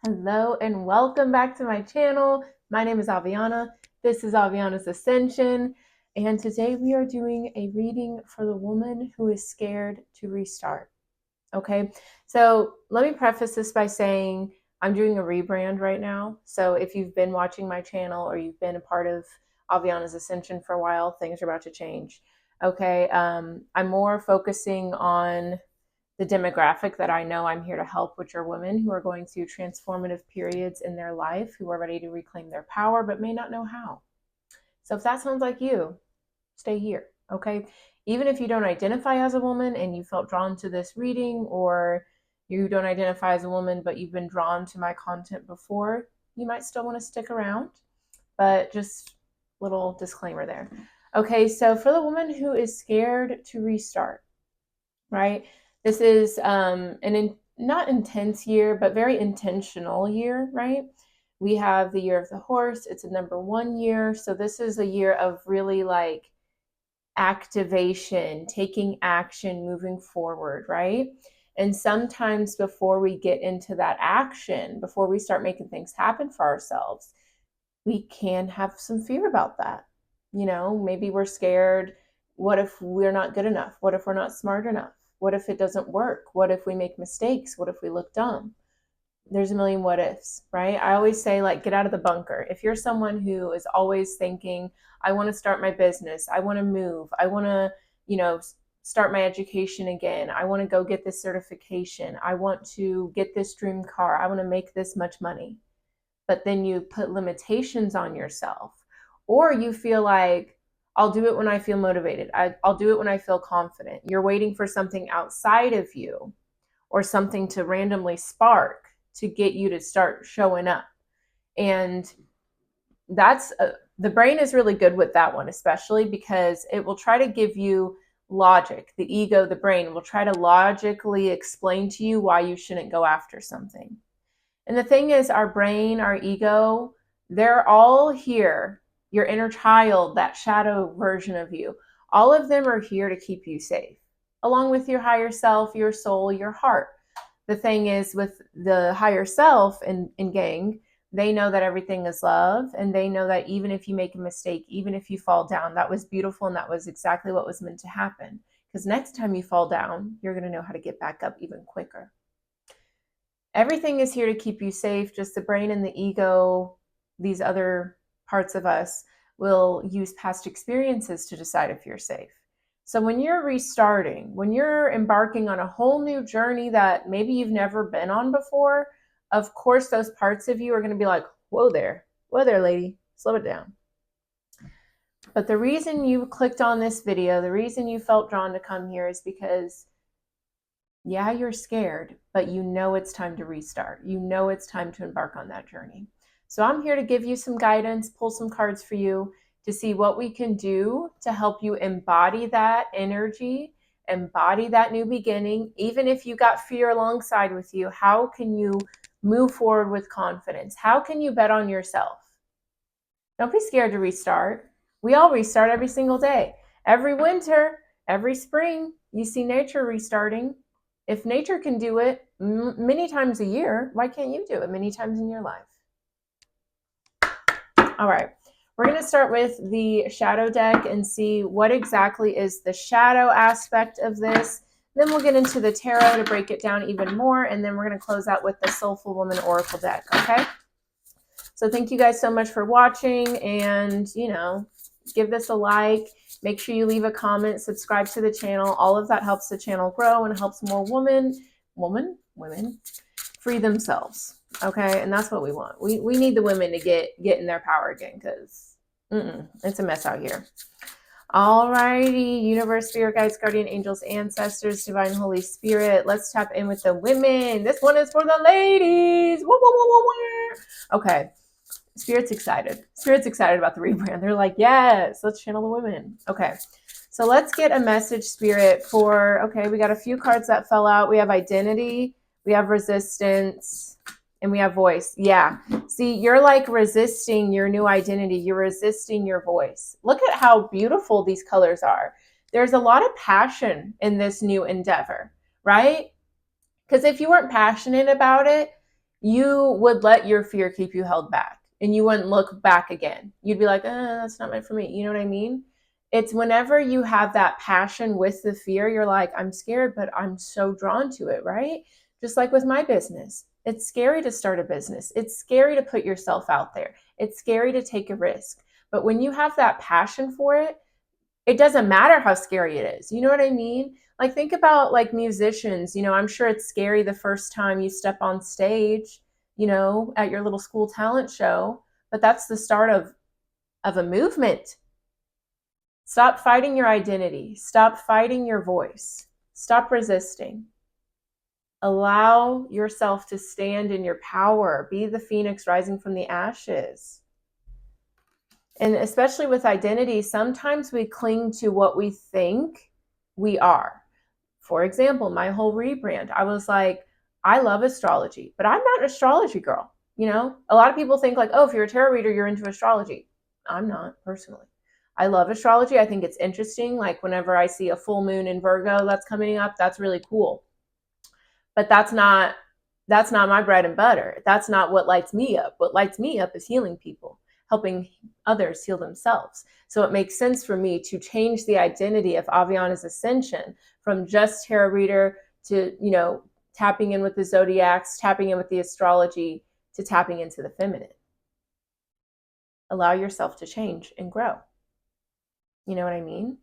Hello and welcome back to my channel. My name is Aviana. This is Aviana's Ascension, and today we are doing a reading for the woman who is scared to restart. Okay, so let me preface this by saying I'm doing a rebrand right now. So if you've been watching my channel or you've been a part of Aviana's Ascension for a while, things are about to change. Okay, I'm more focusing on the demographic that I know I'm here to help, which are women who are going through transformative periods in their life, who are ready to reclaim their power, but may not know how. So if that sounds like you, stay here, okay? Even if you don't identify as a woman and you felt drawn to this reading, or you don't identify as a woman, but you've been drawn to my content before, you might still want to stick around, but just little disclaimer there. Okay, so for the woman who is scared to restart, right? This is not intense year, but very intentional year, right? We have the year of the horse. It's a number 1 year. So this is a year of really like activation, taking action, moving forward, right? And sometimes before we get into that action, before we start making things happen for ourselves, we can have some fear about that. You know, maybe we're scared. What if we're not good enough? What if we're not smart enough? What if it doesn't work? What if we make mistakes? What if we look dumb? There's a million what ifs, right? I always say, like, get out of the bunker. If you're someone who is always thinking, I want to start my business, I want to move, I want to, start my education again, I want to go get this certification, I want to get this dream car, I want to make this much money, but then you put limitations on yourself, or you feel like, I'll do it when I feel motivated, I'll do it when I feel confident. You're waiting for something outside of you or something to randomly spark to get you to start showing up. And that's the brain is really good with that one, especially because it will try to give you logic. The ego, the brain will try to logically explain to you why you shouldn't go after something. And the thing is, our brain, our ego, they're all here. Your inner child, that shadow version of you, all of them are here to keep you safe, along with your higher self, your soul, your heart. The thing is, with the higher self in gang, they know that everything is love, and they know that even if you make a mistake, even if you fall down, that was beautiful and that was exactly what was meant to happen. Because next time you fall down, you're going to know how to get back up even quicker. Everything is here to keep you safe. Just the brain and the ego, these other parts of us, will use past experiences to decide if you're safe. So when you're restarting, when you're embarking on a whole new journey that maybe you've never been on before, of course, those parts of you are going to be like, whoa there, lady, slow it down. But the reason you clicked on this video, the reason you felt drawn to come here is because, yeah, you're scared, but you know it's time to restart. You know it's time to embark on that journey. So I'm here to give you some guidance, pull some cards for you to see what we can do to help you embody that energy, embody that new beginning. Even if you got fear alongside with you, how can you move forward with confidence? How can you bet on yourself? Don't be scared to restart. We all restart every single day. Every winter, every spring, you see nature restarting. If nature can do it many times a year, why can't you do it many times in your life? All right, we're going to start with the shadow deck and see what exactly is the shadow aspect of this. Then we'll get into the tarot to break it down even more, and then we're going to close out with the Soulful Woman Oracle deck, okay? So thank you guys so much for watching, and, give this a like. Make sure you leave a comment, subscribe to the channel. All of that helps the channel grow and helps more women free themselves. Okay, and that's what we want. We need the women to get in their power again, because it's a mess out here. Alrighty, universe, spirit guides, guardian angels, ancestors, divine Holy Spirit. Let's tap in with the women. This one is for the ladies. Woo, woo, woo, woo, woo. Okay. Spirit's excited. Spirit's excited about the rebrand. They're like, yes, let's channel the women. Okay. So let's get a message, Spirit, for, okay, we got a few cards that fell out. We have identity, we have resistance, and we have voice. Yeah. See, you're like resisting your new identity. You're resisting your voice. Look at how beautiful these colors are. There's a lot of passion in this new endeavor, right? Because if you weren't passionate about it, you would let your fear keep you held back and you wouldn't look back again. You'd be like, that's not meant for me. You know what I mean? It's whenever you have that passion with the fear, you're like, I'm scared, but I'm so drawn to it, right? Just like with my business. It's scary to start a business. It's scary to put yourself out there. It's scary to take a risk. But when you have that passion for it, it doesn't matter how scary it is. You know what I mean? Like think about like musicians, I'm sure it's scary the first time you step on stage, at your little school talent show, but that's the start of a movement. Stop fighting your identity. Stop fighting your voice. Stop resisting. Allow yourself to stand in your power. Be the phoenix rising from the ashes. And especially with identity, sometimes we cling to what we think we are. For example, my whole rebrand, I was like, I love astrology, but I'm not an astrology girl. A lot of people think like, oh, if you're a tarot reader, you're into astrology. I'm not personally. I love astrology. I think it's interesting. Like whenever I see a full moon in Virgo that's coming up, that's really cool. But that's not my bread and butter. That's not what lights me up. What lights me up is healing people, helping others heal themselves. So it makes sense for me to change the identity of Aviana's Ascension from just tarot reader to, tapping in with the zodiacs, tapping in with the astrology, to tapping into the feminine. Allow yourself to change and grow. You know what I mean?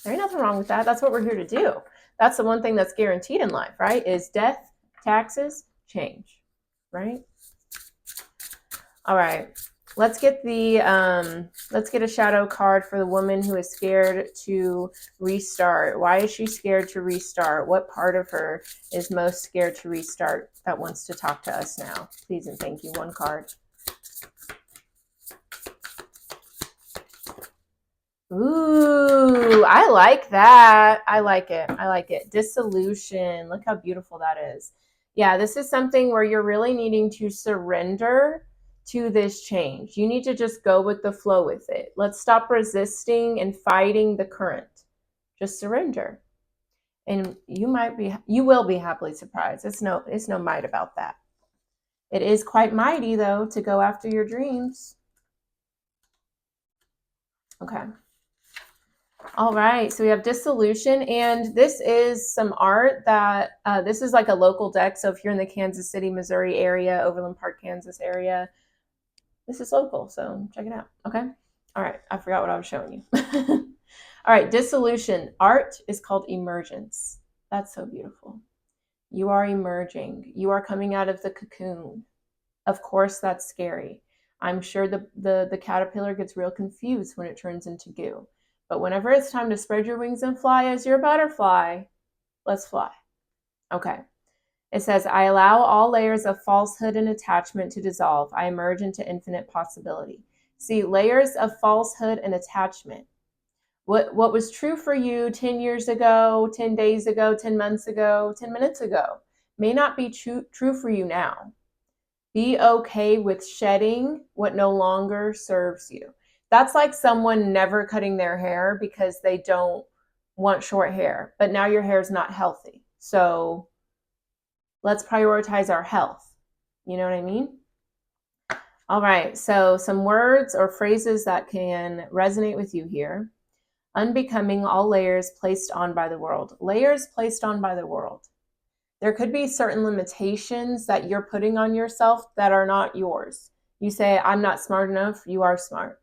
There ain't nothing wrong with that. That's what we're here to do. That's the one thing that's guaranteed in life, right? Is death, taxes, change, right? All right. Let's get a shadow card for the woman who is scared to restart. Why is she scared to restart? What part of her is most scared to restart that wants to talk to us now? Please and thank you. One card. Ooh, I like that. I like it. I like it. Dissolution. Look how beautiful that is. Yeah, this is something where you're really needing to surrender to this change. You need to just go with the flow with it. Let's stop resisting and fighting the current. Just surrender. And you will be happily surprised. It's no might about that. It is quite mighty though to go after your dreams. Okay. All right, so we have dissolution, and this is some art that, this is like a local deck. So if you're in the Kansas City, Missouri area, Overland Park, Kansas area, this is local, so check it out, okay? All right, I forgot what I was showing you. All right, dissolution. Art is called emergence. That's so beautiful. You are emerging. You are coming out of the cocoon. Of course, that's scary. I'm sure the caterpillar gets real confused when it turns into goo. But whenever it's time to spread your wings and fly as your butterfly, let's fly. Okay. It says, I allow all layers of falsehood and attachment to dissolve. I emerge into infinite possibility. See, layers of falsehood and attachment. What was true for you 10 years ago, 10 days ago, 10 months ago, 10 minutes ago may not be true for you now. Be okay with shedding what no longer serves you. That's like someone never cutting their hair because they don't want short hair, but now your hair is not healthy. So let's prioritize our health. You know what I mean? All right, so some words or phrases that can resonate with you here. Unbecoming all layers placed on by the world. Layers placed on by the world. There could be certain limitations that you're putting on yourself that are not yours. You say, I'm not smart enough. You are smart.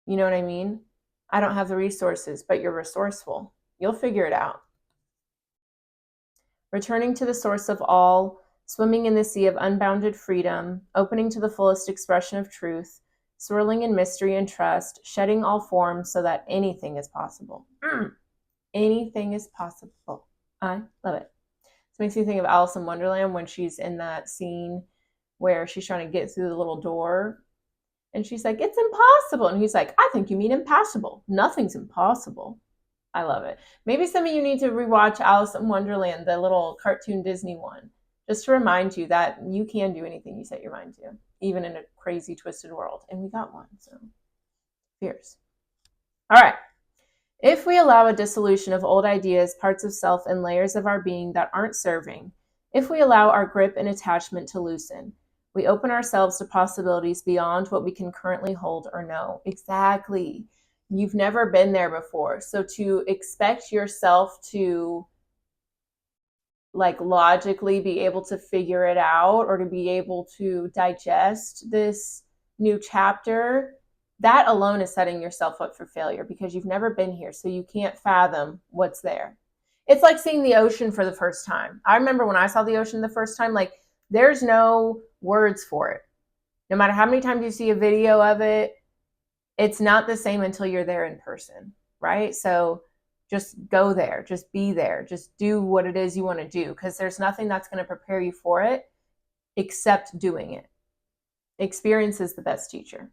You know what I mean? I don't have the resources, but you're resourceful. You'll figure it out. Returning to the source of all, swimming in the sea of unbounded freedom, opening to the fullest expression of truth, swirling in mystery and trust, shedding all forms so that anything is possible. Anything is possible. I love it. This makes me think of Alice in Wonderland when she's in that scene where she's trying to get through the little door and she's like, it's impossible. And he's like, I think you mean impassable. Nothing's impossible. I love it. Maybe some of you need to rewatch Alice in Wonderland, the little cartoon Disney one, just to remind you that you can do anything you set your mind to, even in a crazy, twisted world. And we got one, so fierce. All right. If we allow a dissolution of old ideas, parts of self, and layers of our being that aren't serving, If we allow our grip and attachment to loosen, we open ourselves to possibilities beyond what we can currently hold or know. Exactly. You've never been there before. So to expect yourself to like logically be able to figure it out or to be able to digest this new chapter, that alone is setting yourself up for failure because you've never been here. So you can't fathom what's there. It's like seeing the ocean for the first time. I remember when I saw the ocean the first time, like there's no words for it. No matter how many times you see a video of it, it's not the same until you're there in person, right? So just go there, just be there, just do what it is you want to do because there's nothing that's going to prepare you for it except doing it. Experience is the best teacher.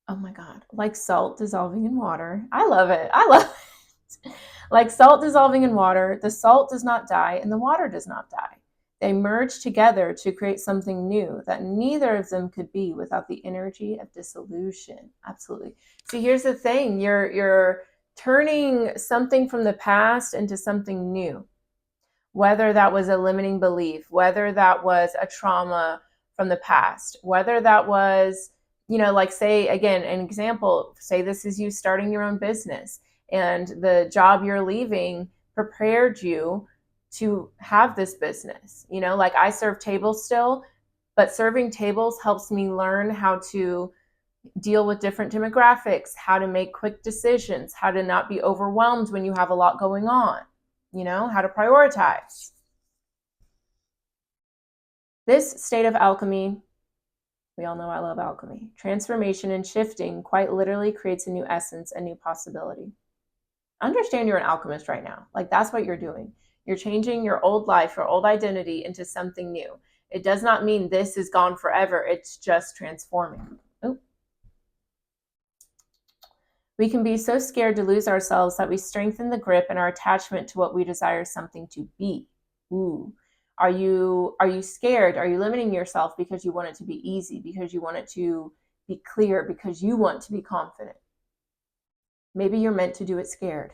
Oh my God, like salt dissolving in water. I love it. I love it. Like salt dissolving in water, the salt does not die and the water does not die. They merge together to create something new that neither of them could be without the energy of dissolution. Absolutely. See, here's the thing. You're turning something from the past into something new. Whether that was a limiting belief, whether that was a trauma from the past, whether that was, like say, again, an example, say this is you starting your own business and the job you're leaving prepared you to have this business. Like I serve tables still, but serving tables helps me learn how to deal with different demographics, how to make quick decisions, how to not be overwhelmed when you have a lot going on, how to prioritize. This state of alchemy, we all know I love alchemy, transformation and shifting quite literally creates a new essence, a new possibility. Understand you're an alchemist right now. Like that's what you're doing. You're changing your old life, your old identity into something new. It does not mean this is gone forever. It's just transforming. Ooh. We can be so scared to lose ourselves that we strengthen the grip and our attachment to what we desire something to be. Ooh. Are you scared? Are you limiting yourself because you want it to be easy, because you want it to be clear, because you want to be confident? Maybe you're meant to do it scared.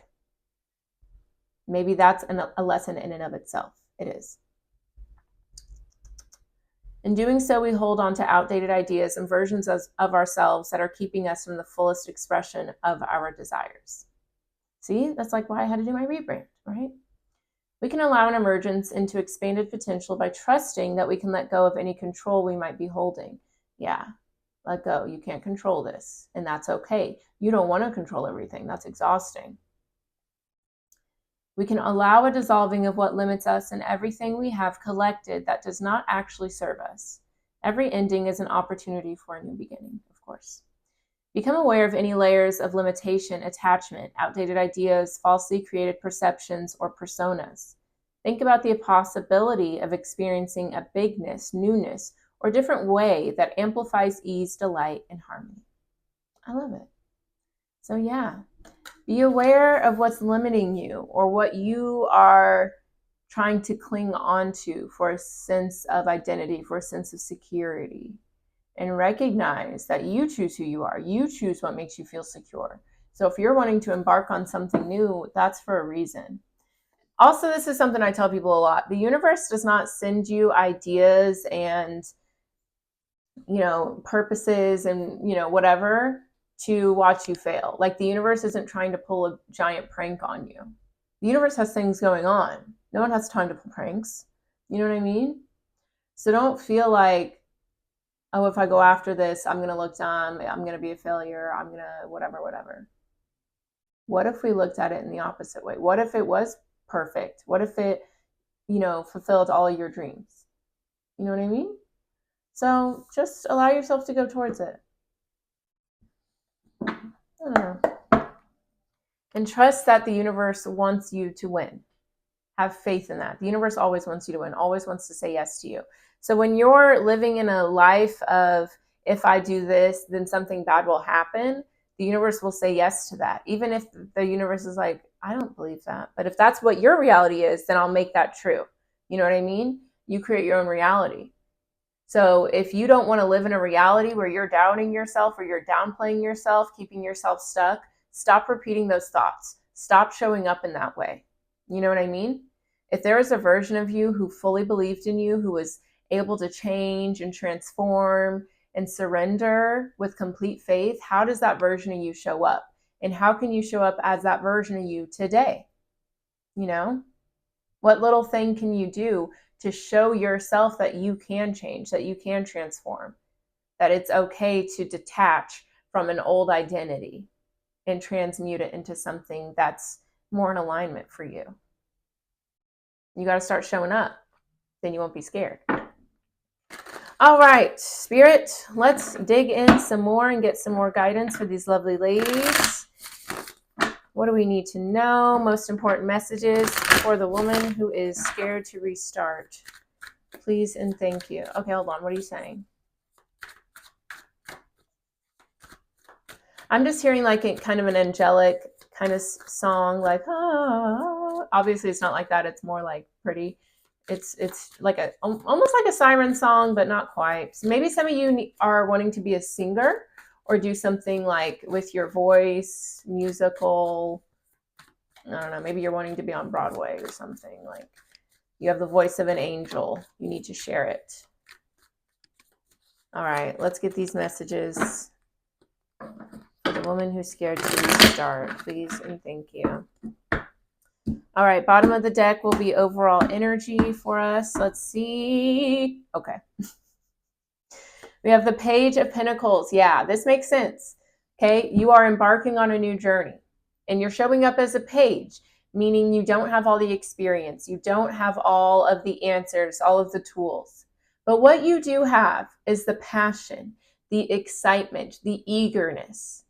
Maybe that's a lesson in and of itself. It is. In doing so, we hold on to outdated ideas and versions of ourselves that are keeping us from the fullest expression of our desires. See, that's like why I had to do my rebrand, right? We can allow an emergence into expanded potential by trusting that we can let go of any control we might be holding. Yeah, let go. You can't control this, and that's okay. You don't want to control everything. That's exhausting. We can allow a dissolving of what limits us and everything we have collected that does not actually serve us. Every ending is an opportunity for a new beginning, of course. Become aware of any layers of limitation, attachment, outdated ideas, falsely created perceptions, or personas. Think about the possibility of experiencing a bigness, newness, or different way that amplifies ease, delight, and harmony. I love it. So yeah, be aware of what's limiting you or what you are trying to cling onto for a sense of identity, for a sense of security. And recognize that you choose who you are. You choose what makes you feel secure. So if you're wanting to embark on something new, that's for a reason. Also, this is something I tell people a lot. The universe does not send you ideas and, purposes and, whatever to watch you fail. Like the universe isn't trying to pull a giant prank on you. The universe has things going on. No one has time to pull pranks. You know what I mean? So don't feel like, oh, if I go after this, I'm going to look dumb. I'm going to be a failure. I'm going to whatever. What if we looked at it in the opposite way? What if it was perfect? What if it, fulfilled all of your dreams? You know what I mean? So just allow yourself to go towards it. I don't know. And trust that the universe wants you to win. Have faith in that. The universe always wants you to win, always wants to say yes to you. So when you're living in a life of, if I do this, then something bad will happen, the universe will say yes to that. Even if the universe is like, I don't believe that. But if that's what your reality is, then I'll make that true. You know what I mean? You create your own reality. So if you don't want to live in a reality where you're doubting yourself or you're downplaying yourself, keeping yourself stuck, stop repeating those thoughts. Stop showing up in that way. You know what I mean? If there was a version of you who fully believed in you, who was able to change and transform and surrender with complete faith, how does that version of you show up? And how can you show up as that version of you today? You know, what little thing can you do to show yourself that you can change, that you can transform, that it's okay to detach from an old identity and transmute it into something that's more in alignment for you? You got to start showing up. Then you won't be scared. All right, Spirit, let's dig in some more and get some more guidance for these lovely ladies. What do we need to know? Most important messages for the woman who is scared to restart. Please and thank you. Okay, hold on. What are you saying? I'm just hearing like a kind of an angelic kind of song, like, ah. Obviously it's not like that. It's more like pretty. It's like a almost like a siren song, but not quite. So maybe some of you are wanting to be a singer or do something like with your voice, musical. I don't know. Maybe you're wanting to be on Broadway or something. Like you have the voice of an angel. You need to share it. All right, let's get these messages. The woman who's scared to restart, please and thank you. All right, bottom of the deck will be overall energy for us. Let's see. Okay. We have the Page of Pentacles. Yeah, this makes sense. Okay, you are embarking on a new journey and you're showing up as a page, meaning you don't have all the experience. You don't have all of the answers, all of the tools. But what you do have is the passion, the excitement, the eagerness,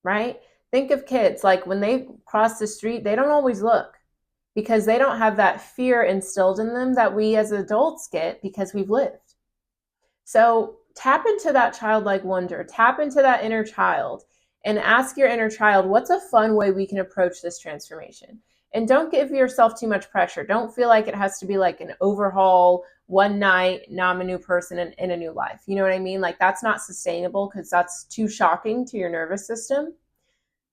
right? Think of kids, like when they cross the street, they don't always look because they don't have that fear instilled in them that we as adults get because we've lived. So tap into that childlike wonder, tap into that inner child and ask your inner child, what's a fun way we can approach this transformation? And don't give yourself too much pressure. Don't feel like it has to be like an overhaul, one night, now I'm a new person in a new life. You know what I mean? Like that's not sustainable because that's too shocking to your nervous system.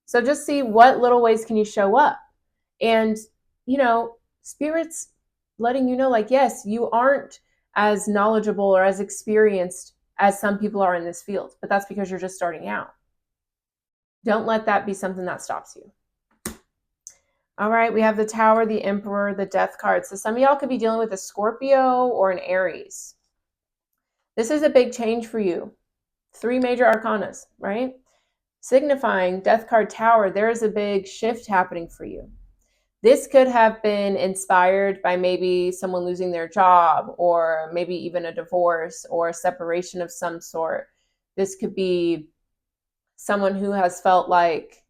So just see what little ways can you show up. And, you know, Spirit's letting you know, like, yes, you aren't as knowledgeable or as experienced as some people are in this field, but that's because you're just starting out. Don't let that be something that stops you. All right, we have the Tower, the Emperor, the Death card. So some of y'all could be dealing with a Scorpio or an Aries. This is a big change for you. 3 major arcanas, right? Signifying Death card, Tower, there is a big shift happening for you. This could have been inspired by maybe someone losing their job or maybe even a divorce or a separation of some sort. This could be someone who has felt like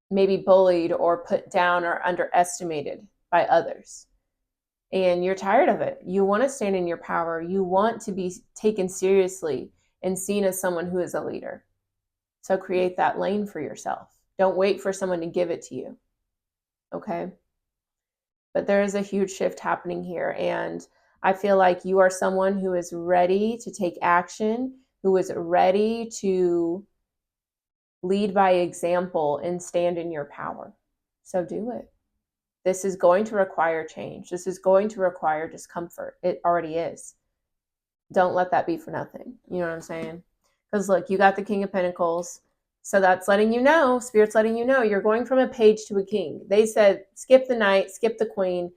maybe bullied or put down or underestimated by others. And you're tired of it. You want to stand in your power. You want to be taken seriously and seen as someone who is a leader. So create that lane for yourself. Don't wait for someone to give it to you. Okay? But there is a huge shift happening here. And I feel like you are someone who is ready to take action, who is ready to lead by example and stand in your power. So do it. This is going to require change. This is going to require discomfort. It already is. Don't let that be for nothing. You know what I'm saying? Because look, you got the King of Pentacles. So that's letting you know, Spirit's letting you know, you're going from a page to a king. They said, skip the knight, skip the queen.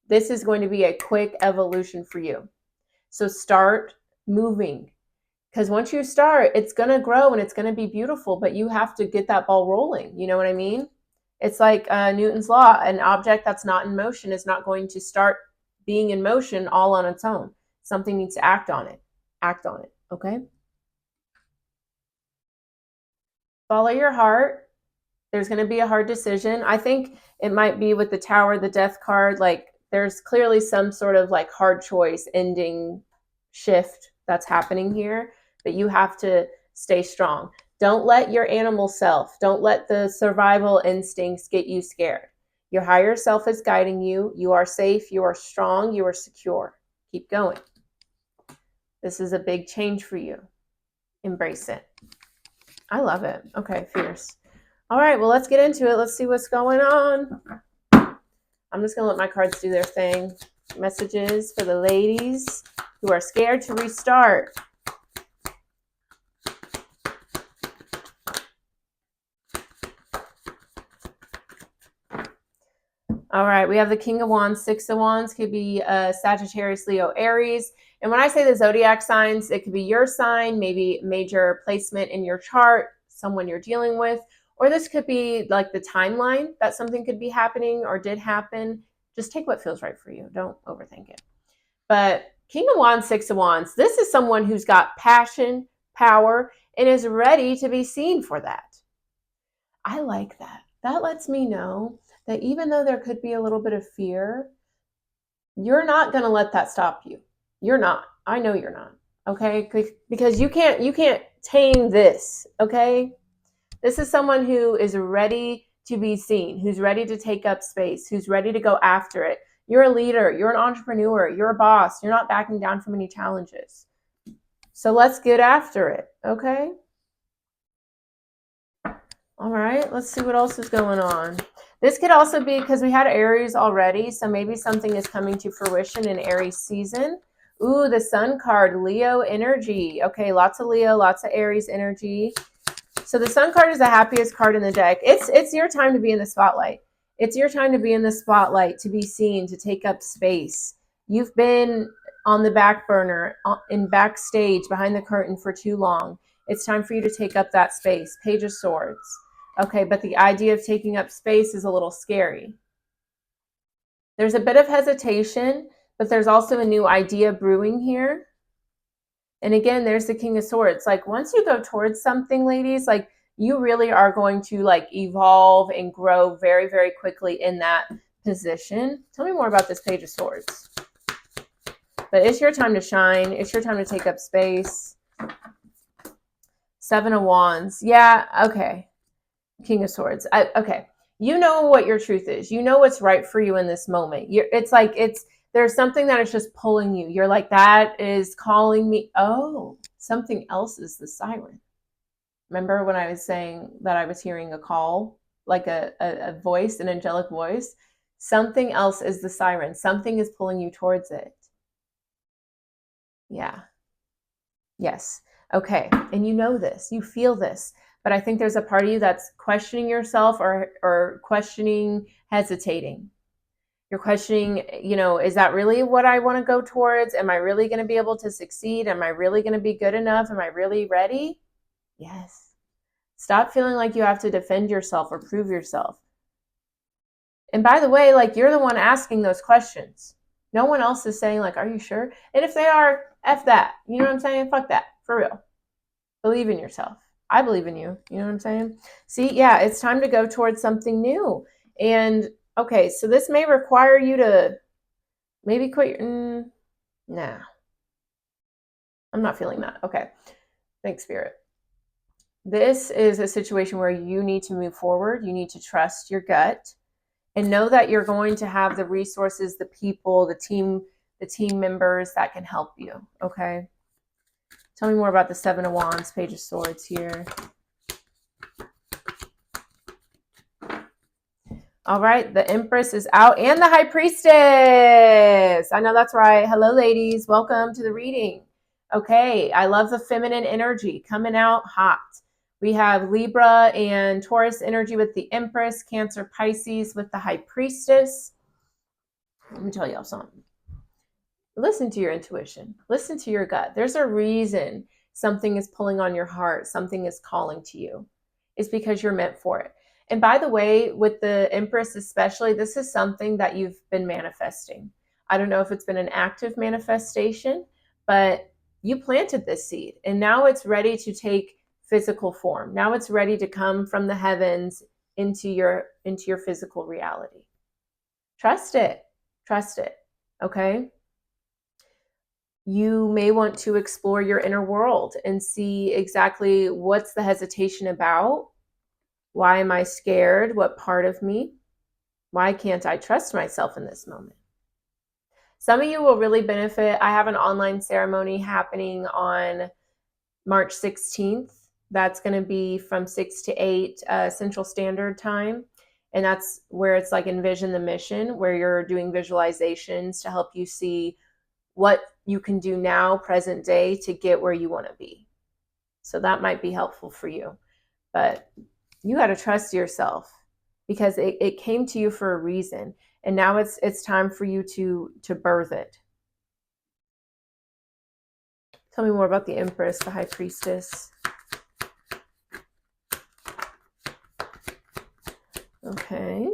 This is going to be a quick evolution for you. So start moving. Because once you start, it's going to grow and it's going to be beautiful, but you have to get that ball rolling. You know what I mean? It's like Newton's law. An object that's not in motion is not going to start being in motion all on its own. Something needs to act on it. Act on it. Okay? Follow your heart. There's going to be a hard decision. I think it might be with the Tower, the Death card, like there's clearly some sort of like hard choice ending shift that's happening here, but you have to stay strong. Don't let your animal self, don't let the survival instincts get you scared. Your higher self is guiding you. You are safe. You are strong. You are secure. Keep going. This is a big change for you. Embrace it. I love it. Okay, fierce. All right, well, let's get into it. Let's see what's going on. I'm just going to let my cards do their thing. Messages for the ladies who are scared to restart. All right, we have the King of Wands, Six of Wands, could be Sagittarius, Leo, Aries. And when I say the zodiac signs, it could be your sign, maybe major placement in your chart, someone you're dealing with, or this could be like the timeline that something could be happening or did happen. Just take what feels right for you. Don't overthink it. But King of Wands, Six of Wands, this is someone who's got passion, power, and is ready to be seen for that. I like that. That lets me know that even though there could be a little bit of fear, you're not going to let that stop you. You're not. I know you're not. Okay? Because you can't tame this, okay? This is someone who is ready to be seen, who's ready to take up space, who's ready to go after it. You're a leader, you're an entrepreneur, you're a boss, you're not backing down from any challenges. So let's get after it, okay? All right, let's see what else is going on. This could also be because we had Aries already, so maybe something is coming to fruition in Aries season. Ooh, the Sun card, Leo energy. Okay, lots of Leo, lots of Aries energy. So the Sun card is the happiest card in the deck. It's your time to be in the spotlight. It's your time to be in the spotlight, to be seen, to take up space. You've been on the back burner, in backstage, behind the curtain for too long. It's time for you to take up that space. Page of Swords. Okay, but the idea of taking up space is a little scary. There's a bit of hesitation, but there's also a new idea brewing here. And again, there's the King of Swords. Like once you go towards something, ladies, like you really are going to like evolve and grow very, very quickly in that position. Tell me more about this Page of Swords. But it's your time to shine. It's your time to take up space. Seven of Wands. Yeah, okay. King of Swords. Okay. You know what your truth is. You know what's right for you in this moment. There's something that is just pulling you. You're like, that is calling me. Oh, something else is the siren. Remember when I was saying that I was hearing a call, like a voice, an angelic voice? Something else is the siren. Something is pulling you towards it. Yeah. Yes. Okay. And you know this. You feel this. But I think there's a part of you that's questioning yourself or questioning, hesitating. You're questioning, is that really what I want to go towards? Am I really going to be able to succeed? Am I really going to be good enough? Am I really ready? Yes. Stop feeling like you have to defend yourself or prove yourself. And by the way, like you're the one asking those questions. No one else is saying like, are you sure? And if they are, F that. You know what I'm saying? Fuck that. For real. Believe in yourself. I believe in you. You know what I'm saying? See, yeah, it's time to go towards something new. And okay, so this may require you to maybe quit your, nah. I'm not feeling that. Okay. Thanks, Spirit. This is a situation where you need to move forward. You need to trust your gut and know that you're going to have the resources, the people, the team members that can help you. Okay. Tell me more about the Seven of Wands, Page of Swords here. All right, the Empress is out and the High Priestess. I know that's right. Hello, ladies. Welcome to the reading. Okay, I love the feminine energy coming out hot. We have Libra and Taurus energy with the Empress, Cancer, Pisces with the High Priestess. Let me tell y'all something. Listen to your intuition. Listen to your gut. There's a reason something is pulling on your heart. Something is calling to you. It's because you're meant for it. And by the way, with the Empress especially, this is something that you've been manifesting. I don't know if it's been an active manifestation, but you planted this seed and now it's ready to take physical form. Now it's ready to come from the heavens into your physical reality. Trust it. Trust it. Okay? You may want to explore your inner world and see exactly what's the hesitation about. Why am I scared? What part of me? Why can't I trust myself in this moment? Some of you will really benefit. I have an online ceremony happening on March 16th. That's going to be from 6 to 8 Central Standard Time. And that's where it's like envision the mission, where you're doing visualizations to help you see what you can do now, present day, to get where you want to be. So that might be helpful for you. But you got to trust yourself, because it came to you for a reason. And now it's time for you to birth it. Tell me more about the Empress, the High Priestess. Okay.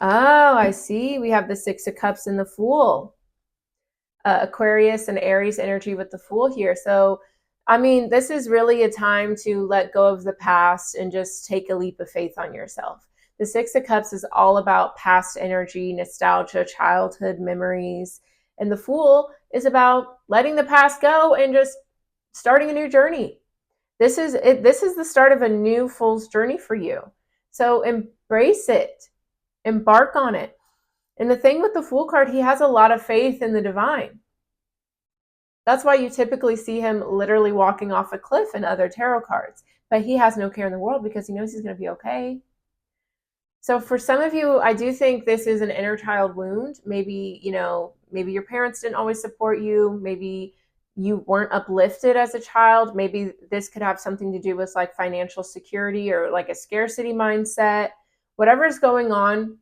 Oh, I see. We have the Six of Cups and the Fool. Aquarius and Aries energy with the Fool here. So, I mean, this is really a time to let go of the past and just take a leap of faith on yourself. The Six of Cups is all about past energy, nostalgia, childhood memories. And the Fool is about letting the past go and just starting a new journey. This is it. This is the start of a new Fool's journey for you. So embrace it, embark on it. And the thing with the Fool card, he has a lot of faith in the divine. That's why you typically see him literally walking off a cliff in other tarot cards. But he has no care in the world because he knows he's going to be okay. So for some of you, I do think this is an inner child wound. Maybe, maybe your parents didn't always support you. Maybe you weren't uplifted as a child. Maybe this could have something to do with like financial security or like a scarcity mindset. Whatever is going on,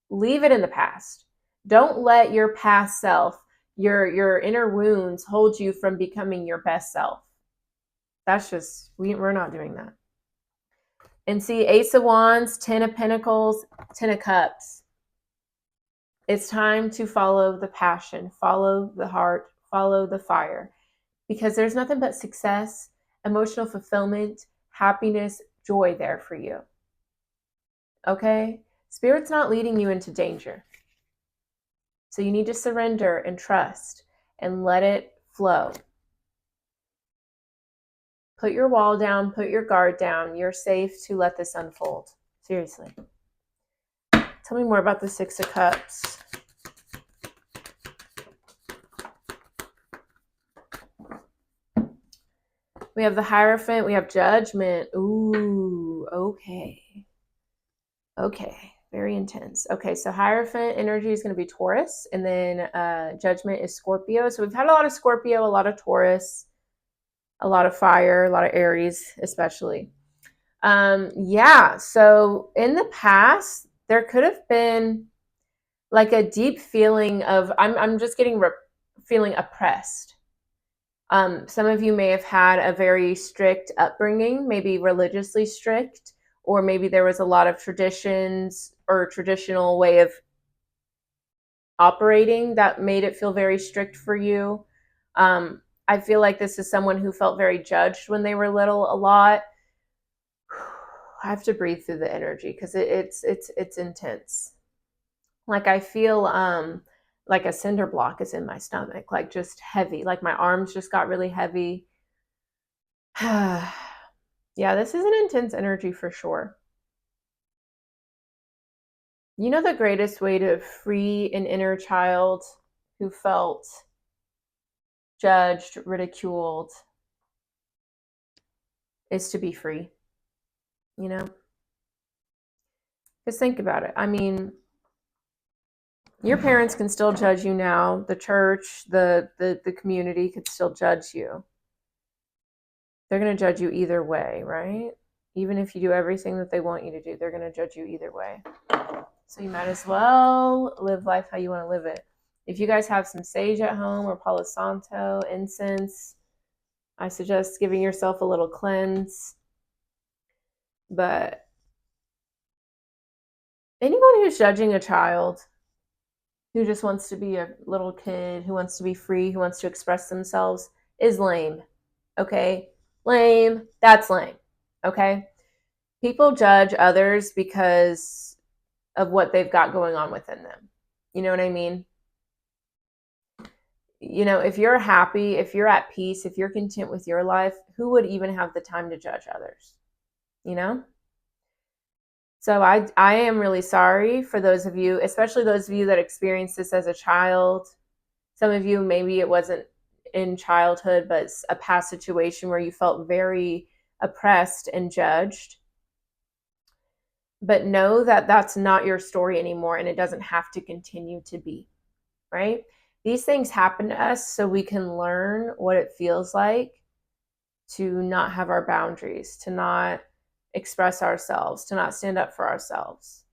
leave it in the past. Don't let your past self, your inner wounds, hold you from becoming your best self. That's just, we're not doing that. And see, Ace of Wands, Ten of Pentacles, Ten of Cups. It's time to follow the passion, follow the heart, follow the fire, because there's nothing but success, emotional fulfillment, happiness, joy there for you. Okay? Spirit's not leading you into danger. So you need to surrender and trust and let it flow. Put your wall down, put your guard down. You're safe to let this unfold. Seriously. Tell me more about the Six of Cups. We have the Hierophant. We have Judgment. Ooh, okay. Okay, very intense. Okay, so Hierophant energy is going to be Taurus, and then Judgment is Scorpio. So we've had a lot of Scorpio, a lot of Taurus, a lot of fire, a lot of Aries, especially. Yeah, so in the past, there could have been like a deep feeling of, I'm just getting feeling oppressed. Some of you may have had a very strict upbringing, maybe religiously strict, or maybe there was a lot of traditions or traditional way of operating that made it feel very strict for you. I feel like this is someone who felt very judged when they were little a lot. I have to breathe through the energy because it's intense. Like I feel like a cinder block is in my stomach, like just heavy, like my arms just got really heavy. Yeah, this is an intense energy for sure. You know, the greatest way to free an inner child who felt judged, ridiculed, is to be free. You know? Just think about it. I mean, your parents can still judge you now. The church, the community could still judge you. They're going to judge you either way, right? Even if you do everything that they want you to do, they're going to judge you either way. So you might as well live life how you want to live it. If you guys have some sage at home or Palo Santo, incense, I suggest giving yourself a little cleanse. But anyone who's judging a child who just wants to be a little kid, who wants to be free, who wants to express themselves, is lame. Okay? Lame. That's lame. Okay? People judge others because of what they've got going on within them. You know what I mean? You know, if you're happy, if you're at peace, if you're content with your life, who would even have the time to judge others? You know? So I am really sorry for those of you, especially those of you that experienced this as a child. Some of you, maybe it wasn't in childhood, but a past situation where you felt very oppressed and judged. But know that that's not your story anymore, and it doesn't have to continue to be, right? These things happen to us so we can learn what it feels like to not have our boundaries, to not express ourselves, to not stand up for ourselves.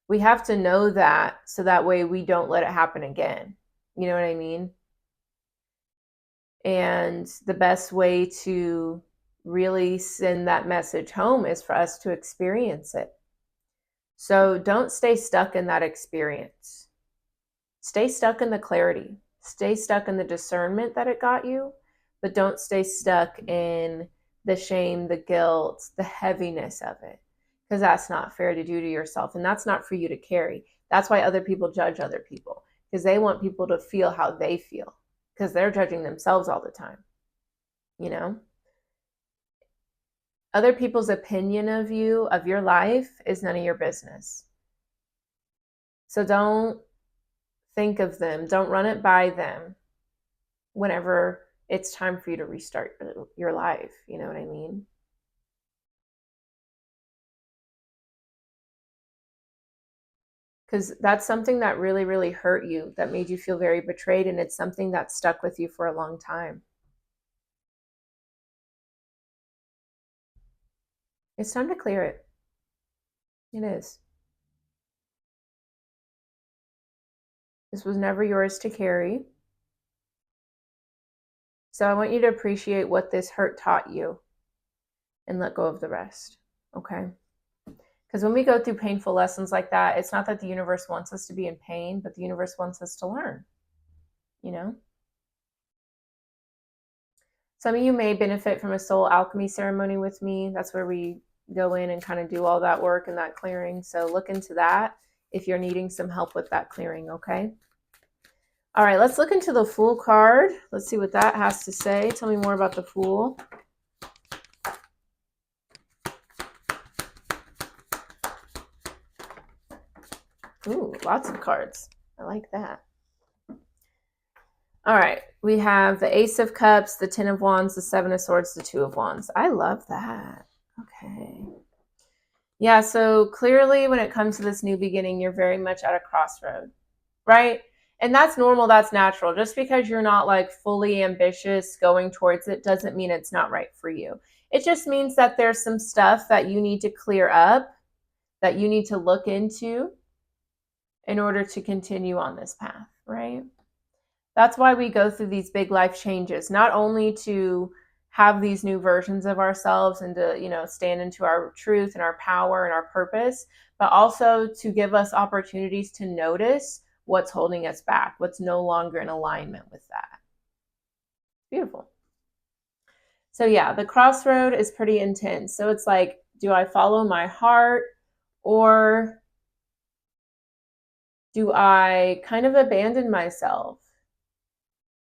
We have to know that so that way we don't let it happen again. You know what I mean? And the best way to really send that message home is for us to experience it. So don't stay stuck in that experience. Stay stuck in the clarity. Stay stuck in the discernment that it got you, but don't stay stuck in the shame, the guilt, the heaviness of it, because that's not fair to do to yourself. And that's not for you to carry. That's why other people judge other people, because they want people to feel how they feel, because they're judging themselves all the time, you know? Other people's opinion of you, of your life, is none of your business. So don't think of them, don't run it by them whenever it's time for you to restart your life. You know what I mean? Because that's something that really, really hurt you, that made you feel very betrayed, and it's something that stuck with you for a long time. It's time to clear it. It is. This was never yours to carry. So I want you to appreciate what this hurt taught you and let go of the rest. Okay? Because when we go through painful lessons like that, it's not that the universe wants us to be in pain, but the universe wants us to learn, you know? Some of you may benefit from a soul alchemy ceremony with me. That's where we go in and kind of do all that work and that clearing. So look into that if you're needing some help with that clearing, okay? All right, let's look into the Fool card. Let's see what that has to say. Tell me more about the Fool. Ooh, lots of cards. I like that. All right, we have the Ace of Cups, the Ten of Wands, the Seven of Swords, the Two of Wands. I love that. Okay. Yeah, so clearly when it comes to this new beginning, you're very much at a crossroad, right? And that's normal, that's natural. Just because you're not like fully ambitious going towards it doesn't mean it's not right for you. It just means that there's some stuff that you need to clear up, that you need to look into in order to continue on this path, right? That's why we go through these big life changes, not only to have these new versions of ourselves and to, stand into our truth and our power and our purpose, but also to give us opportunities to notice what's holding us back, what's no longer in alignment with that. Beautiful. So yeah, the crossroad is pretty intense. So it's like, do I follow my heart, or do I kind of abandon myself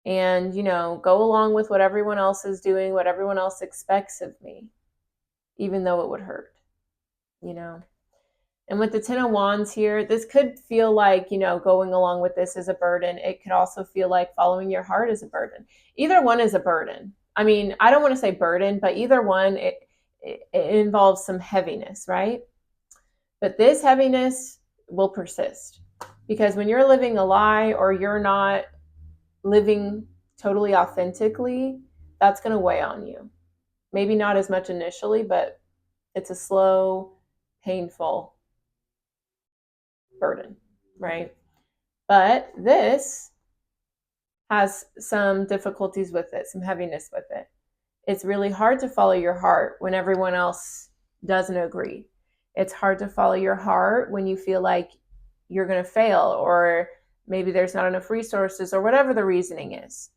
and, go along with what everyone else is doing, what everyone else expects of me, even though it would hurt, you know? And with the Ten of Wands here, this could feel like, going along with this is a burden. It could also feel like following your heart is a burden. Either one is a burden. I mean, I don't want to say burden, but either one, it involves some heaviness, right? But this heaviness will persist, because when you're living a lie or you're not living totally authentically, that's going to weigh on you. Maybe not as much initially, but it's a slow, painful burden, right? But this has some difficulties with it, some heaviness with it. It's really hard to follow your heart when everyone else doesn't agree. It's hard to follow your heart when you feel like you're going to fail, or maybe there's not enough resources, or whatever the reasoning is.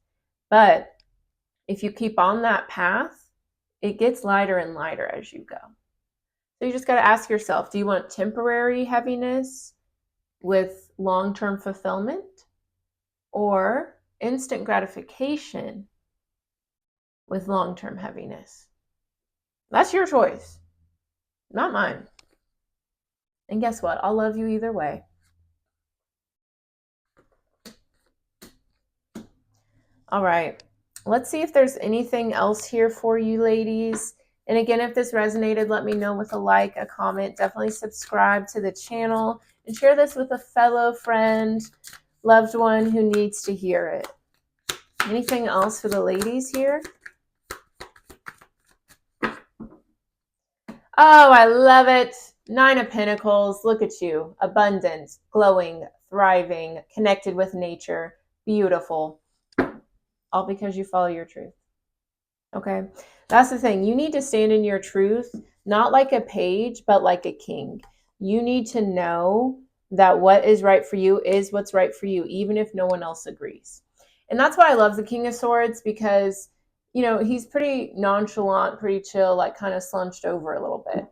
But if you keep on that path, it gets lighter and lighter as you go. So you just got to ask yourself, do you want temporary heaviness with long-term fulfillment, or instant gratification with long-term heaviness? That's your choice, not mine. And guess what? I'll love you either way. All right. Let's see if there's anything else here for you, ladies. And again, if this resonated, let me know with a like, a comment. Definitely subscribe to the channel and share this with a fellow friend, loved one who needs to hear it. Anything else for the ladies here? Oh, I love it. 9 of Pentacles. Look at you. Abundant, glowing, thriving, connected with nature. Beautiful. All because you follow your truth. Okay? That's the thing. You need to stand in your truth, not like a page, but like a king. You need to know that what is right for you is what's right for you, even if no one else agrees. And that's why I love the King of Swords, because, you know, he's pretty nonchalant, pretty chill, like kind of slunched over a little bit.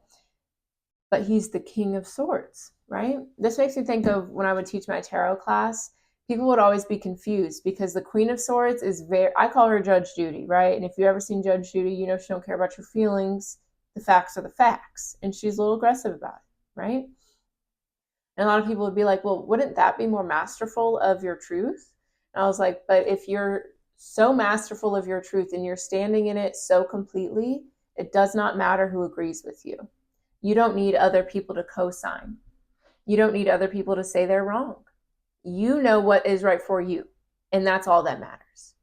But he's the King of Swords, right? This makes me think of when I would teach my tarot class. People would always be confused because the Queen of Swords is I call her Judge Judy, right? And if you've ever seen Judge Judy, you know she don't care about your feelings. The facts are the facts. And she's a little aggressive about it, right? And a lot of people would be like, well, wouldn't that be more masterful of your truth? And I was like, but if you're so masterful of your truth and you're standing in it so completely, it does not matter who agrees with you. You don't need other people to co-sign. You don't need other people to say they're wrong. You know what is right for you, and that's all that matters.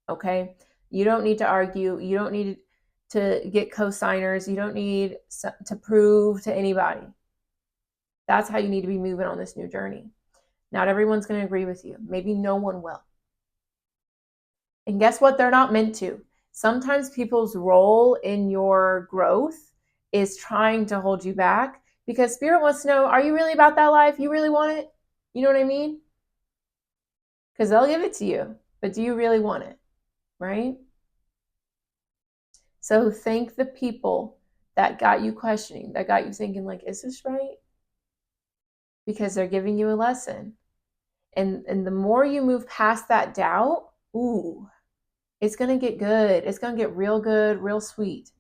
Okay? You don't need to argue. You don't need to get co-signers. You don't need to prove to anybody. That's how you need to be moving on this new journey. Not everyone's going to agree with you. Maybe no one will. And guess what? They're not meant to. Sometimes people's role in your growth is trying to hold you back because Spirit wants to know, are you really about that life? You really want it? You know what I mean? Because they'll give it to you, but do you really want it? Right? So thank the people that got you questioning, that got you thinking like, is this right? Because they're giving you a lesson. And the more you move past that doubt, ooh, it's going to get good. It's going to get real good, real sweet,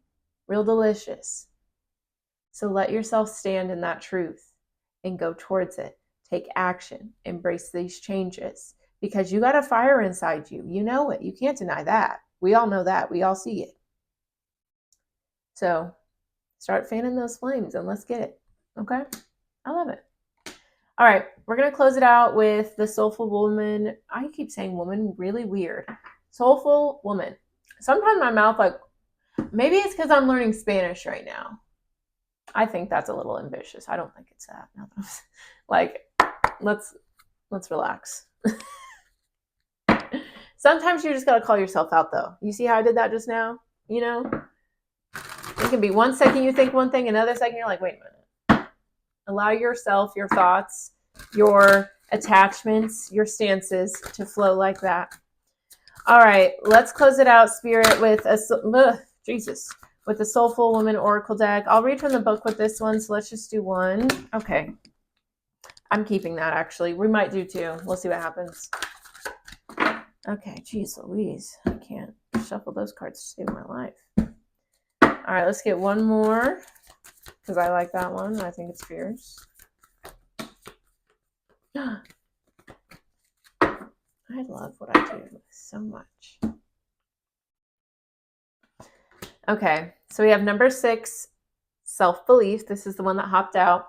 real delicious. So let yourself stand in that truth and go towards it. Take action. Embrace these changes because you got a fire inside you. You know it. You can't deny that. We all know that. We all see it. So start fanning those flames and let's get it. Okay? I love it. All right. We're going to close it out with the Soulful Woman. I keep saying woman, really weird. Soulful Woman. Sometimes my mouth, like, maybe it's because I'm learning Spanish right now. I think that's a little ambitious. I don't think it's that. Like, let's relax. Sometimes you just got to call yourself out, though. You see how I did that just now? You know? It can be 1 second you think one thing, another second you're like, wait a minute. Allow yourself, your thoughts, your attachments, your stances to flow like that. All right, let's close it out, Spirit, with with the Soulful Woman Oracle deck. I'll read from the book with this one, so let's just do one. Okay. I'm keeping that, actually. We might do two. We'll see what happens. Okay, geez Louise. I can't shuffle those cards to save my life. All right, let's get one more because I like that one. I think it's fierce. I love what I do so much. Okay, so we have number 6, self-belief. This is the one that hopped out.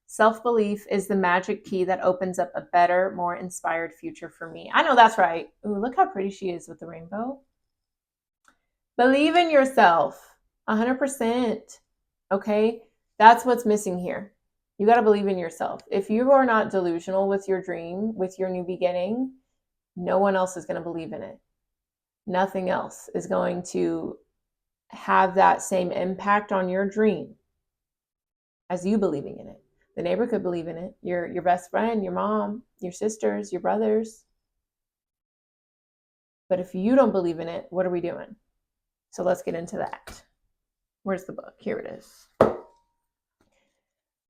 Self-belief is the magic key that opens up a better, more inspired future for me. I know that's right. Ooh, look how pretty she is with the rainbow. Believe in yourself, 100%. Okay, that's what's missing here. You got to believe in yourself. If you are not delusional with your dream, with your new beginning, no one else is going to believe in it. Nothing else is going to have that same impact on your dream as you believing in it. The neighbor could believe in it. Your best friend, your mom, your sisters, your brothers. But if you don't believe in it, what are we doing? So let's get into that. Where's the book? Here it is.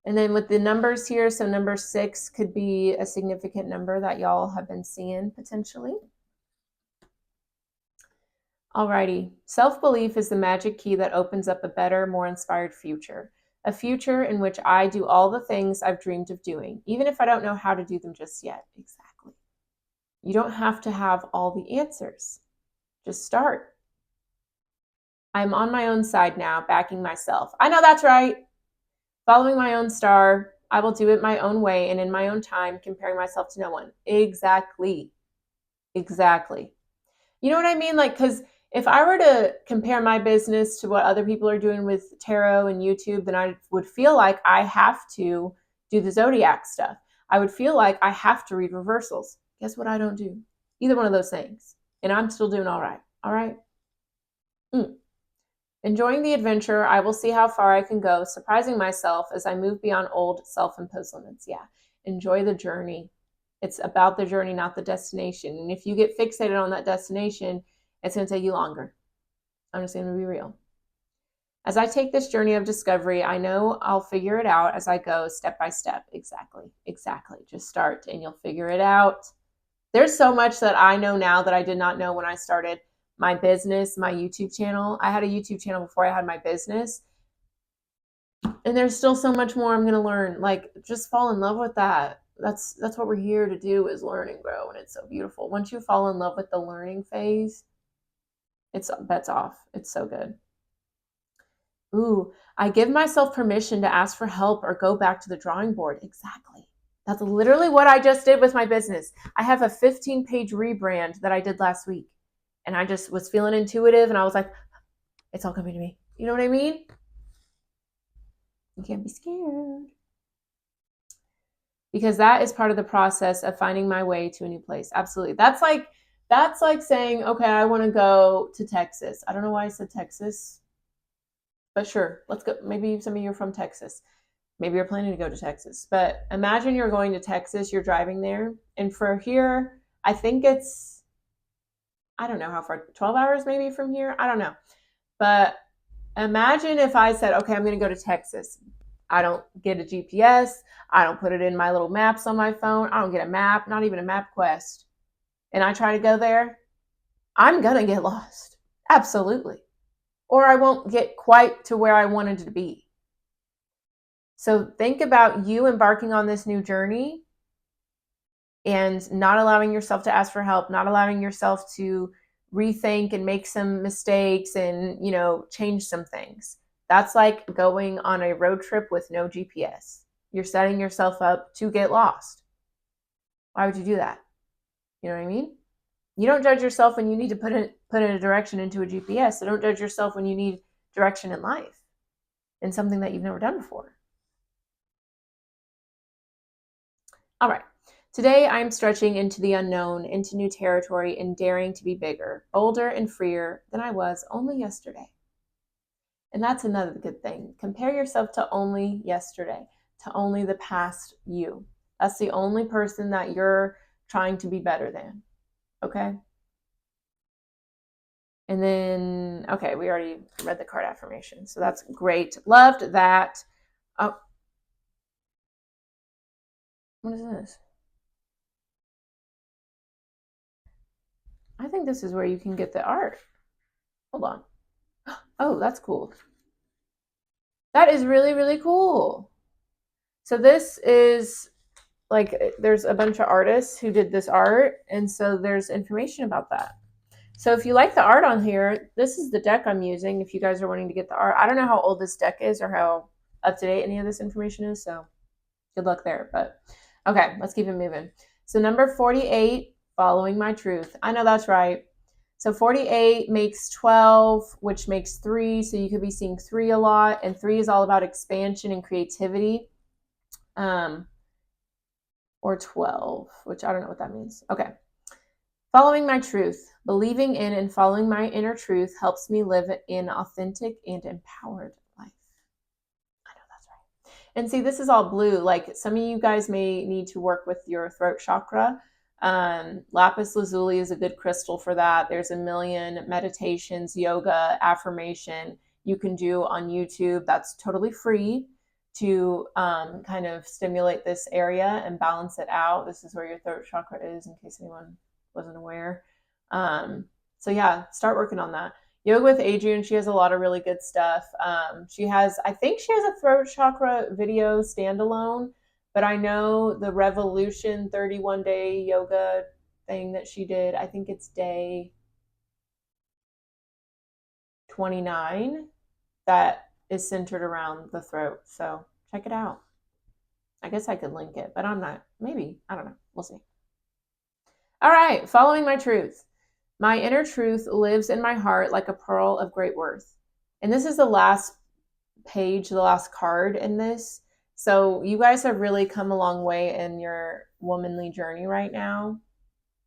And then with the numbers here, so number 6 could be a significant number that y'all have been seeing potentially. Alrighty. Self-belief is the magic key that opens up a better, more inspired future. A future in which I do all the things I've dreamed of doing, even if I don't know how to do them just yet. Exactly. You don't have to have all the answers. Just start. I'm on my own side now, backing myself. I know that's right. Following my own star, I will do it my own way and in my own time, comparing myself to no one. Exactly. Exactly. You know what I mean? Like, because if I were to compare my business to what other people are doing with tarot and YouTube, then I would feel like I have to do the zodiac stuff. I would feel like I have to read reversals. Guess what? I don't do either one of those things. And I'm still doing all right. All right. Enjoying the adventure, I will see how far I can go, surprising myself as I move beyond old self imposed limits. Yeah. Enjoy the journey. It's about the journey, not the destination. And if you get fixated on that destination, it's going to take you longer. I'm just going to be real. As I take this journey of discovery, I know I'll figure it out as I go step by step. Exactly. Exactly. Just start and you'll figure it out. There's so much that I know now that I did not know when I started my business, my YouTube channel. I had a YouTube channel before I had my business. And there's still so much more I'm going to learn. Like, just fall in love with that. That's what we're here to do, is learn and grow, and it's so beautiful. Once you fall in love with the learning phase, it's bets off. It's so good. Ooh, I give myself permission to ask for help or go back to the drawing board. Exactly. That's literally what I just did with my business. I have a 15-page rebrand that I did last week. And I just was feeling intuitive and I was like, it's all coming to me. You know what I mean? You can't be scared. Because that is part of the process of finding my way to a new place. Absolutely. That's like saying, okay, I want to go to Texas. I don't know why I said Texas, but sure, let's go. Maybe some of you are from Texas. Maybe you're planning to go to Texas. But imagine you're going to Texas, you're driving there, and for here, I think it's, I don't know how far, 12 hours maybe from here. I don't know. But imagine if I said, okay, I'm going to go to Texas. I don't get a GPS. I don't put it in my little maps on my phone. I don't get a map, not even a map quest. And I try to go there, I'm going to get lost. Absolutely. Or I won't get quite to where I wanted to be. So think about you embarking on this new journey and not allowing yourself to ask for help, not allowing yourself to rethink and make some mistakes and, change some things. That's like going on a road trip with no GPS. You're setting yourself up to get lost. Why would you do that? You know what I mean? You don't judge yourself when you need to put in a direction into a GPS. So don't judge yourself when you need direction in life in something that you've never done before. All right. Today, I'm stretching into the unknown, into new territory, and daring to be bigger, bolder, and freer than I was only yesterday. And that's another good thing. Compare yourself to only yesterday, to only the past you. That's the only person that you're trying to be better than. Okay? And then, okay, we already read the card affirmation. So that's great. Loved that. Oh, what is this? I think this is where you can get the art. Hold on. Oh, that's cool. That is really, really cool. So this is like, there's a bunch of artists who did this art. And so there's information about that. So if you like the art on here, this is the deck I'm using. If you guys are wanting to get the art, I don't know how old this deck is or how up to date any of this information is. So good luck there. But okay, let's keep it moving. So number 48, following my truth. I know that's right. So 48 makes 12, which makes 3. So you could be seeing 3 a lot. And 3 is all about expansion and creativity. Or 12, which I don't know what that means. Okay. Following my truth. Believing in and following my inner truth helps me live an authentic and empowered life. I know that's right. And see, this is all blue. Like, some of you guys may need to work with your throat chakra. Lapis lazuli is a good crystal for that. There's a million meditations, yoga, affirmation you can do on YouTube. That's totally free to kind of stimulate this area and balance it out. This is where your throat chakra is, in case anyone wasn't aware. So yeah, start working on that. Yoga with Adrienne, she has a lot of really good stuff. I think she has a throat chakra video standalone, but I know the Revolution 31-day yoga thing that she did, I think it's day 29 that is centered around the throat. So check it out. I guess I could link it, but I'm not. Maybe. I don't know. We'll see. All right. Following my truth. My inner truth lives in my heart like a pearl of great worth. And this is the last page, the last card in this. So you guys have really come a long way in your womanly journey right now.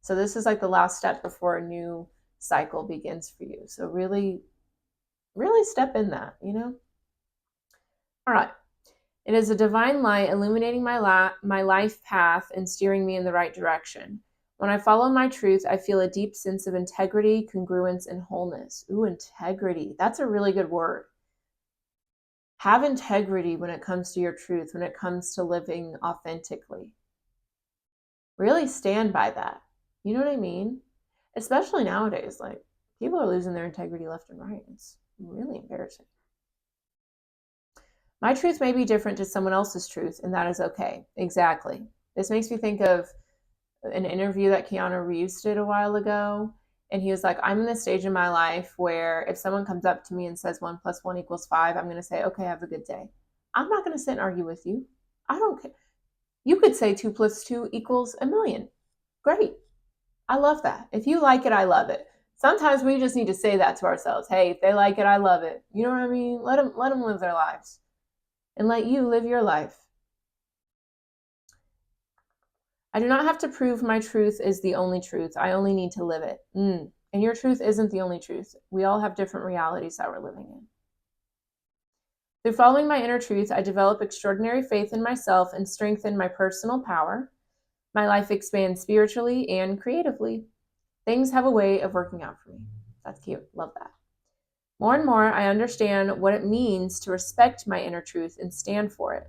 So this is like the last step before a new cycle begins for you. So really, really step in that, you know? All right. It is a divine light illuminating my life path and steering me in the right direction. When I follow my truth, I feel a deep sense of integrity, congruence, and wholeness. Ooh, integrity. That's a really good word. Have integrity when it comes to your truth, when it comes to living authentically. Really stand by that. You know what I mean? Especially nowadays, like people are losing their integrity left and right. It's really embarrassing. My truth may be different to someone else's truth, and that is okay. Exactly. This makes me think of an interview that Keanu Reeves did a while ago. And he was like, I'm in this stage in my life where if someone comes up to me and says 1 + 1 = 5, I'm going to say, okay, have a good day. I'm not going to sit and argue with you. I don't care. You could say 2 + 2 = 1,000,000. Great. I love that. If you like it, I love it. Sometimes we just need to say that to ourselves. Hey, if they like it, I love it. You know what I mean? Let them live their lives. And let you live your life. I do not have to prove my truth is the only truth. I only need to live it. And your truth isn't the only truth. We all have different realities that we're living in. Through following my inner truth, I develop extraordinary faith in myself and strengthen my personal power. My life expands spiritually and creatively. Things have a way of working out for me. That's cute. Love that. More and more, I understand what it means to respect my inner truth and stand for it.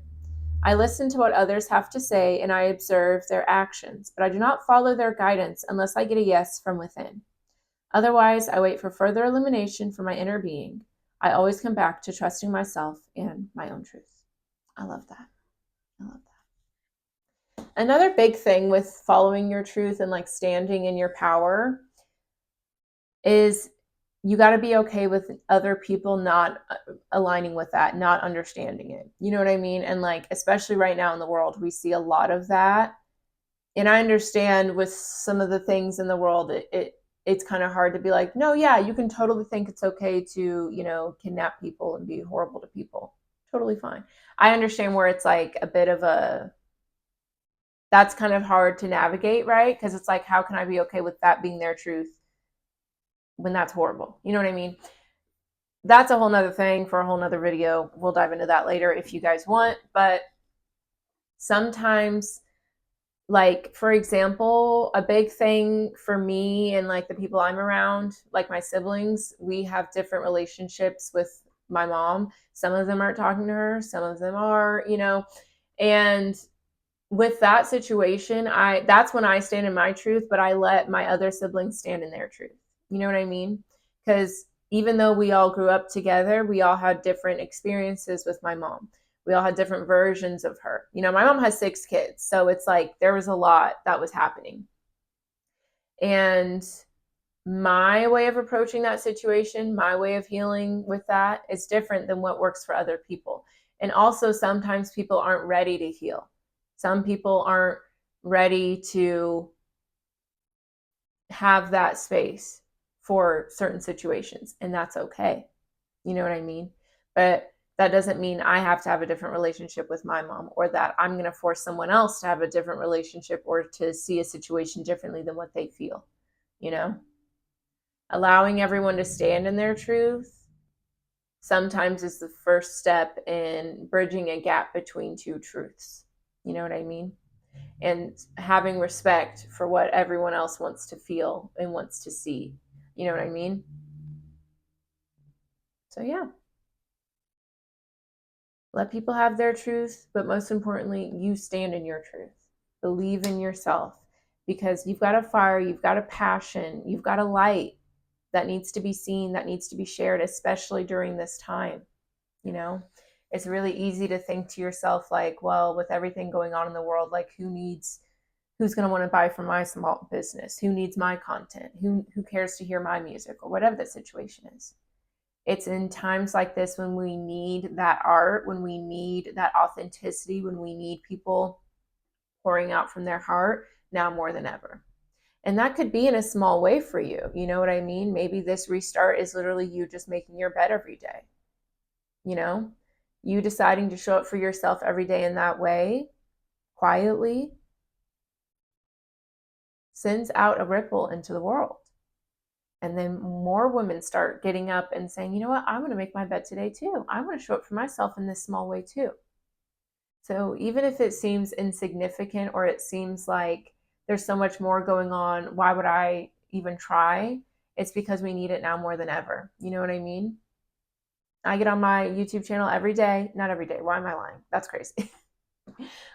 I listen to what others have to say and I observe their actions, but I do not follow their guidance unless I get a yes from within. Otherwise, I wait for further illumination from my inner being. I always come back to trusting myself and my own truth. I love that. I love that. Another big thing with following your truth and like standing in your power is you got to be okay with other people not aligning with that, not understanding it. You know what I mean? And like, especially right now in the world, we see a lot of that. And I understand with some of the things in the world, it's kind of hard to be like, no, yeah, you can totally think it's okay to, you know, kidnap people and be horrible to people. Totally fine. I understand where it's like a bit of that's kind of hard to navigate, right? Because it's like, how can I be okay with that being their truth when that's horrible? You know what I mean? That's a whole nother thing for a whole nother video. We'll dive into that later if you guys want. But sometimes, like, for example, a big thing for me and like the people I'm around, like my siblings, we have different relationships with my mom. Some of them aren't talking to her, some of them are, you know. And with that situation, that's when I stand in my truth, but I let my other siblings stand in their truth. You know what I mean? Because even though we all grew up together, we all had different experiences with my mom. We all had different versions of her. You know, my mom has 6 kids, so it's like there was a lot that was happening. And my way of approaching that situation, my way of healing with that is different than what works for other people. And also sometimes people aren't ready to heal. Some people aren't ready to have that space for certain situations, and that's okay. You know what I mean? But that doesn't mean I have to have a different relationship with my mom, or that I'm going to force someone else to have a different relationship or to see a situation differently than what they feel. You know, allowing everyone to stand in their truth sometimes is the first step in bridging a gap between two truths. You know what I mean? And having respect for what everyone else wants to feel and wants to see. You know what I mean? So, yeah. Let people have their truth, but most importantly, you stand in your truth. Believe in yourself because you've got a fire, you've got a passion, you've got a light that needs to be seen, that needs to be shared, especially during this time. You know, it's really easy to think to yourself, like, well, with everything going on in the world, like who's going to want to buy from my small business? Who needs my content? Who cares to hear my music or whatever the situation is? It's in times like this when we need that art, when we need that authenticity, when we need people pouring out from their heart, now more than ever. And that could be in a small way for you. You know what I mean? Maybe this restart is literally you just making your bed every day. You know, you deciding to show up for yourself every day in that way, quietly, sends out a ripple into the world. And then more women start getting up and saying, you know what, I'm going to make my bed today too. I'm going to show up for myself in this small way too. So even if it seems insignificant or it seems like there's so much more going on, why would I even try? It's because we need it now more than ever. You know what I mean? I get on my YouTube channel every day. Not every day. Why am I lying? That's crazy.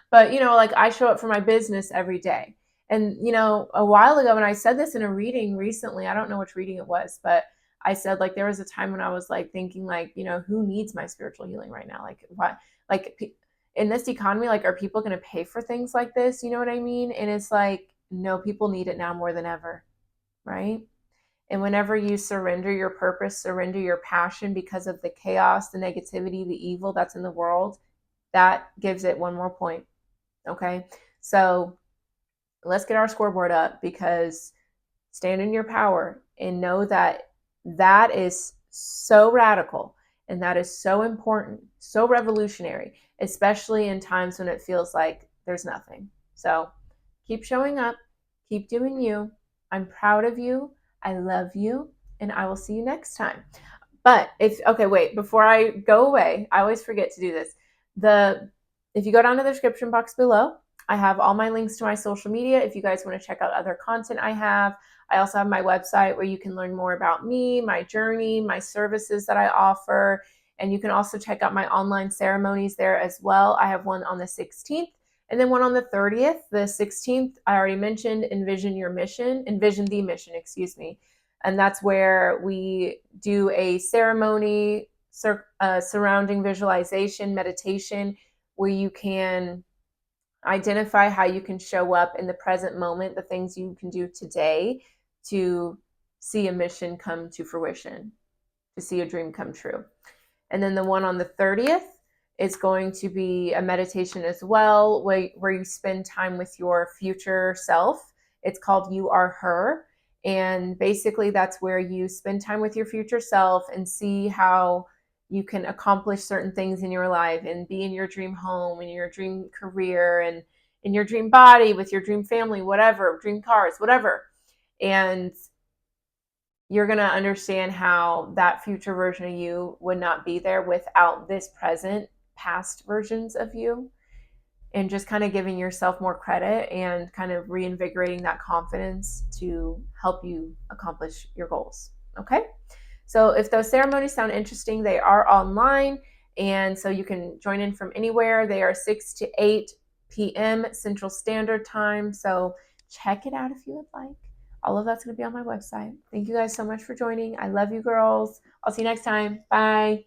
But, like I show up for my business every day. And, a while ago when I said this in a reading recently, I don't know which reading it was, but I said like there was a time when I was like thinking like, who needs my spiritual healing right now? Like what? Like in this economy, like are people going to pay for things like this? You know what I mean? And it's like no, people need it now more than ever, right? And whenever you surrender your purpose, surrender your passion because of the chaos, the negativity, the evil that's in the world, that gives it one more point. Okay. So let's get our scoreboard up, because stand in your power and know that that is so radical and that is so important, so revolutionary, especially in times when it feels like there's nothing. So keep showing up, keep doing you. I'm proud of you. I love you, and I will see you next time. But wait, before I go away, I always forget to do this. If you go down to the description box below, I have all my links to my social media. If you guys want to check out other content I have, I also have my website where you can learn more about me, my journey, my services that I offer. And you can also check out my online ceremonies there as well. I have one on the 16th and then one on the 30th. The 16th, I already mentioned, Envision the Mission, excuse me. And that's where we do a ceremony surrounding visualization, meditation, where you can identify how you can show up in the present moment, the things you can do today to see a mission come to fruition, to see a dream come true. And then the one on the 30th is going to be a meditation as well, where you spend time with your future self. It's called You Are Her. And basically that's where you spend time with your future self and see how you can accomplish certain things in your life and be in your dream home, in your dream career, and in your dream body, with your dream family, whatever, dream cars, whatever. And you're going to understand how that future version of you would not be there without this present past versions of you, and just kind of giving yourself more credit and kind of reinvigorating that confidence to help you accomplish your goals. Okay. So if those ceremonies sound interesting, they are online. And so you can join in from anywhere. They are 6 to 8 p.m. Central Standard Time. So check it out if you would like. All of that's going to be on my website. Thank you guys so much for joining. I love you, girls. I'll see you next time. Bye.